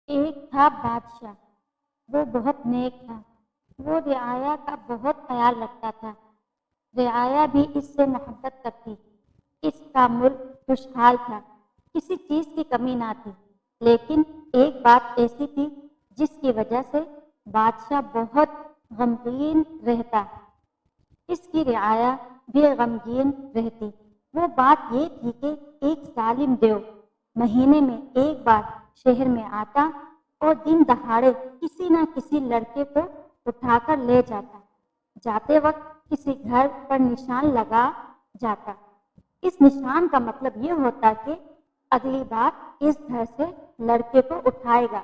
एक था बादशाह। वो बहुत नेक था। वो रियाया का बहुत ख्याल रखता था। रियाया भी इससे मोहब्बत करती। इसका मुल्क खुशहाल था। किसी चीज की कमी ना थी। लेकिन एक बात ऐसी थी जिसकी वजह से बादशाह बहुत गमगीन रहता। इसकी रियाया भी गमगीन रहती। वो बात ये थी कि एक जालिम देव महीने में एक बार शहर में आता और दिन दहाड़े किसी न किसी लड़के को उठाकर ले जाता। जाते वक्त किसी घर पर निशान लगा जाता। इस निशान का मतलब ये होता कि अगली बार इस घर से लड़के को उठाएगा।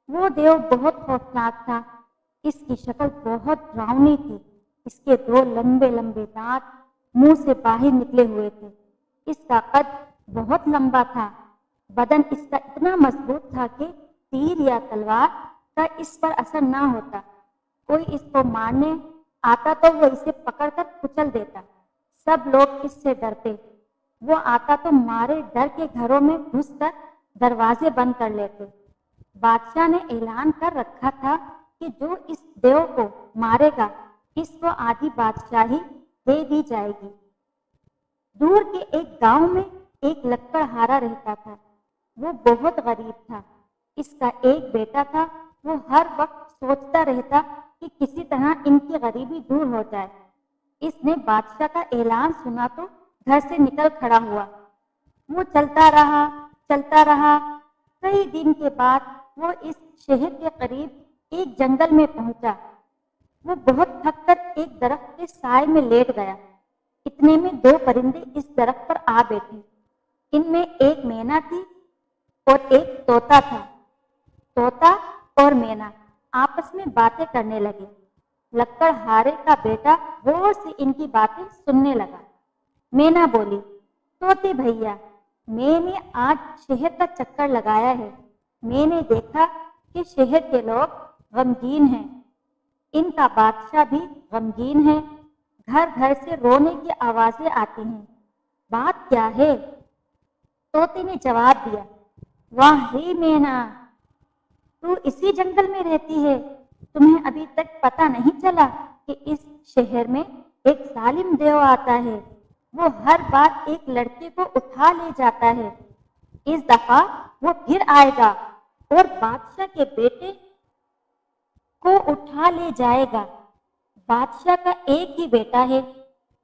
वो देव बहुत खौफनाक था। इसकी शक्ल बहुत डरावनी थी। इसके दो लंबे लंबे दांत मुंह से बाहर निकले हुए थे। इसका कद बहुत लंबा था। बदन इसका इतना मजबूत था कि तीर या तलवार का इस पर असर ना होता। कोई इसको मारने आता तो वो इसे पकड़कर कुचल देता। सब लोग इससे डरते। वो आता तो मारे डर के घरों में घुसकर दरवाजे बंद कर लेते। बादशाह ने ऐलान कर रखा था कि जो इस देव को मारेगा इसको आधी बादशाही दे दी जाएगी। दूर के एक गांव में एक लकड़हारा रहता था। वो बहुत गरीब था। इसका एक बेटा था। वो हर वक्त सोचता रहता कि किसी तरह इनकी गरीबी दूर हो जाए। इसने बादशाह का ऐलान सुना तो घर से निकल खड़ा हुआ। वो चलता रहा। कई दिन के बाद वो इस शहर के करीब एक जंगल में पहुंचा। वो बहुत थक कर एक दरख्त के साए में लेट गया। इतने में दो परिंदे इस दरख्त पर आ बैठे। इनमें एक मैना थी और एक तोता था। तोता और मैना आपस में बातें करने लगे। लकड़हारे का बेटा गौर से इनकी बातें सुनने लगा। मैना बोली, तोते भैया, मैंने आज शहर का चक्कर लगाया है। मैंने देखा कि शहर के लोग गमगीन हैं। इनका बादशाह भी गमगीन है। घर घर से रोने की आवाजें आती हैं। बात क्या है? तोते ने जवाब दिया, वाह रे मैना, तू इसी जंगल में रहती है। तुम्हें अभी तक पता नहीं चला कि इस शहर में एक जालिम देव आता है। वो हर बार एक लड़के को उठा ले जाता है। इस दफा वो फिर आएगा और बादशाह के बेटे को उठा ले जाएगा। बादशाह का एक ही बेटा है।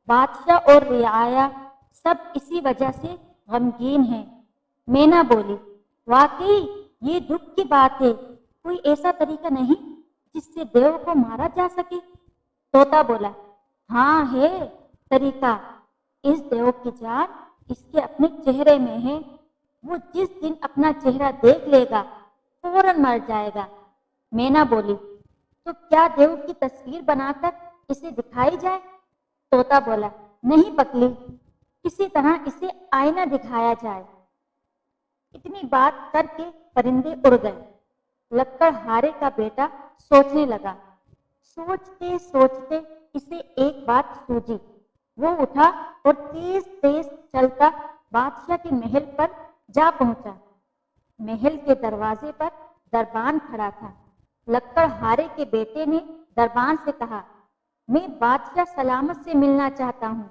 बादशाह और रियाया सब इसी वजह से गमगीन हैं। मैना बोली, वाकई ये दुख की बात है। कोई ऐसा तरीका नहीं जिससे देव को मारा जा सके? तोता बोला, हाँ है तरीका। इस देव की जान इसके अपने चेहरे में है। वो जिस दिन अपना चेहरा देख लेगा फौरन मर जाएगा। मैना बोली, तो क्या देव की तस्वीर बनाकर इसे दिखाई जाए? तोता बोला, नहीं पकली, किसी तरह इसे आईना दिखाया जाए। इतनी बात करके परिंदे उड़ गए। लकड़हारे का बेटा सोचने लगा। सोचते सोचते इसे एक बात सूझी। वो उठा और तेज तेज चलता बादशाह के महल पर जा पहुंचा। महल के दरवाजे पर दरबान खड़ा था। लकड़हारे के बेटे ने दरबान से कहा, मैं बादशाह सलामत से मिलना चाहता हूँ।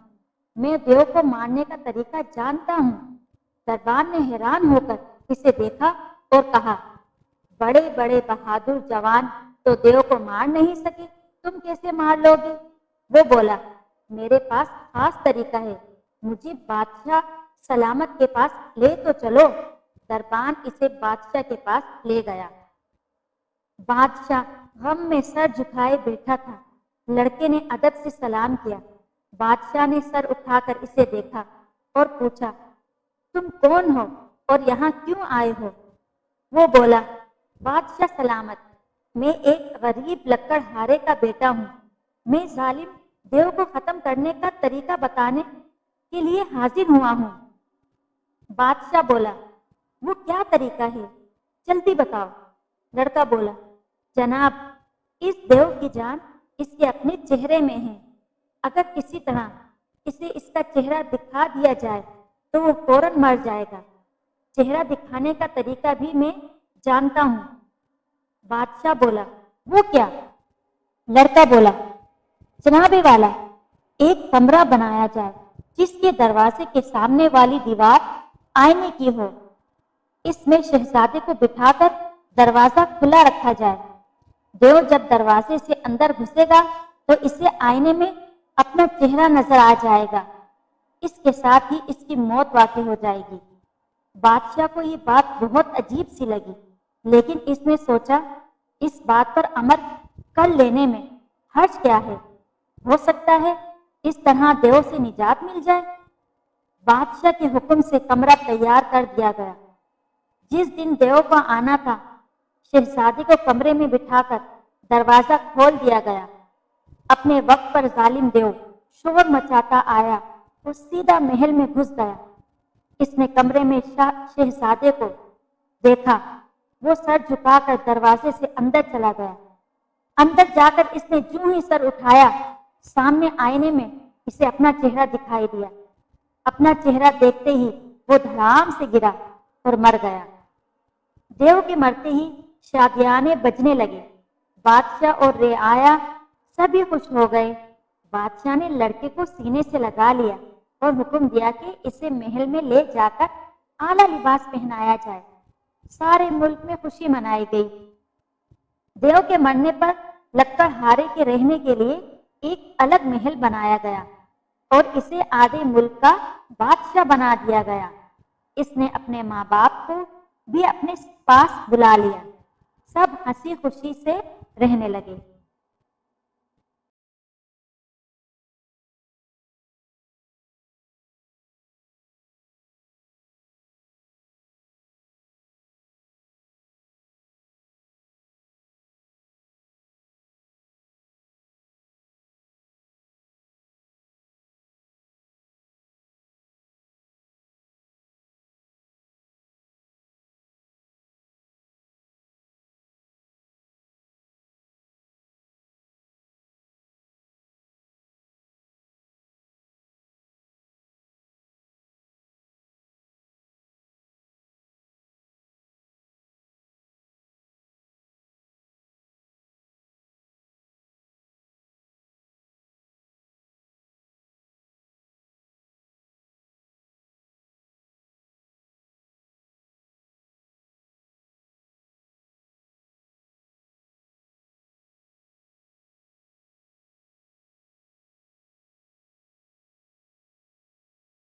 मैं देव को मारने का तरीका जानता हूँ। दरबान ने हैरान होकर इसे देखा और कहा, बड़े बड़े बहादुर जवान तो देव को मार नहीं सके, तुम कैसे मार लोगे? वो बोला, मेरे पास खास तरीका है। मुझे बादशाह सलामत के पास ले तो चलो। दरबान इसे बादशाह के पास ले गया। बादशाह गम में सर झुकाए बैठा था। लड़के ने अदब से सलाम किया। बादशाह ने सर उठाकर इसे देखा और पूछा, तुम कौन हो और यहाँ क्यों आए हो? वो बोला, बादशाह सलामत, मैं एक गरीब लकड़हारे का बेटा हूँ। मैं जालिम देव को खत्म करने का तरीका बताने के लिए हाजिर हुआ हूँ। बादशाह बोला, वो क्या तरीका है? जल्दी बताओ। लड़का बोला, जनाब, इस देव की जान इसके अपने चेहरे में है। अगर किसी तरह इसे इसका चेहरा दिखा दिया जाए तो वो फौरन मर जाएगा। चेहरा दिखाने का तरीका भी मैं जानता हूँ। बादशाह बोला, वो क्या? लड़का बोला, जनाबे वाला, एक कमरा बनाया जाए जिसके दरवाजे के सामने वाली दीवार आईने की हो। इसमें शहजादे को बिठाकर दरवाजा खुला रखा जाए। देव जब दरवाजे से अंदर घुसेगा तो इसे आईने में अपना चेहरा नजर आ जाएगा। इसके साथ ही इसकी मौत वाक़ई हो जाएगी। बादशाह को ये बात बहुत अजीब सी लगी, लेकिन इसने सोचा इस बात पर अमल कर लेने में हर्ज क्या है। हो सकता है इस तरह देव से निजात मिल जाए। बादशाह के हुक्म से कमरा तैयार कर दिया गया। जिस दिन देव का आना था, शहजादी को कमरे में बिठाकर दरवाजा खोल दिया गया। अपने वक्त पर जालिम देव शोर मचाता आया और सीधा महल में घुस गया। इसने कमरे में शहजादे को देखा। वो सर झुकाकर दरवाजे से अंदर चला गया। अंदर जाकर इसने जूं ही सर उठाया, सामने आईने में इसे अपना चेहरा दिखाई दिया। अपना चेहरा देखते ही वो धड़ाम से गिरा और मर गया। देव के मरते ही शादियाने बजने लगे। बादशाह और रियाया सभी खुश हो गए। बादशाह ने लड़के को सीने से लगा लिया और हुक्म दिया कि इसे महल में ले जाकर आला लिबास पहनाया जाए। सारे मुल्क में खुशी मनाई गई। देव के मरने पर लक्कड़हारे के रहने के लिए एक अलग महल बनाया गया और इसे आधे मुल्क का बादशाह बना दिया गया। इसने अपने माँ बाप को भी अपने पास बुला लिया। सब हंसी खुशी से रहने लगे।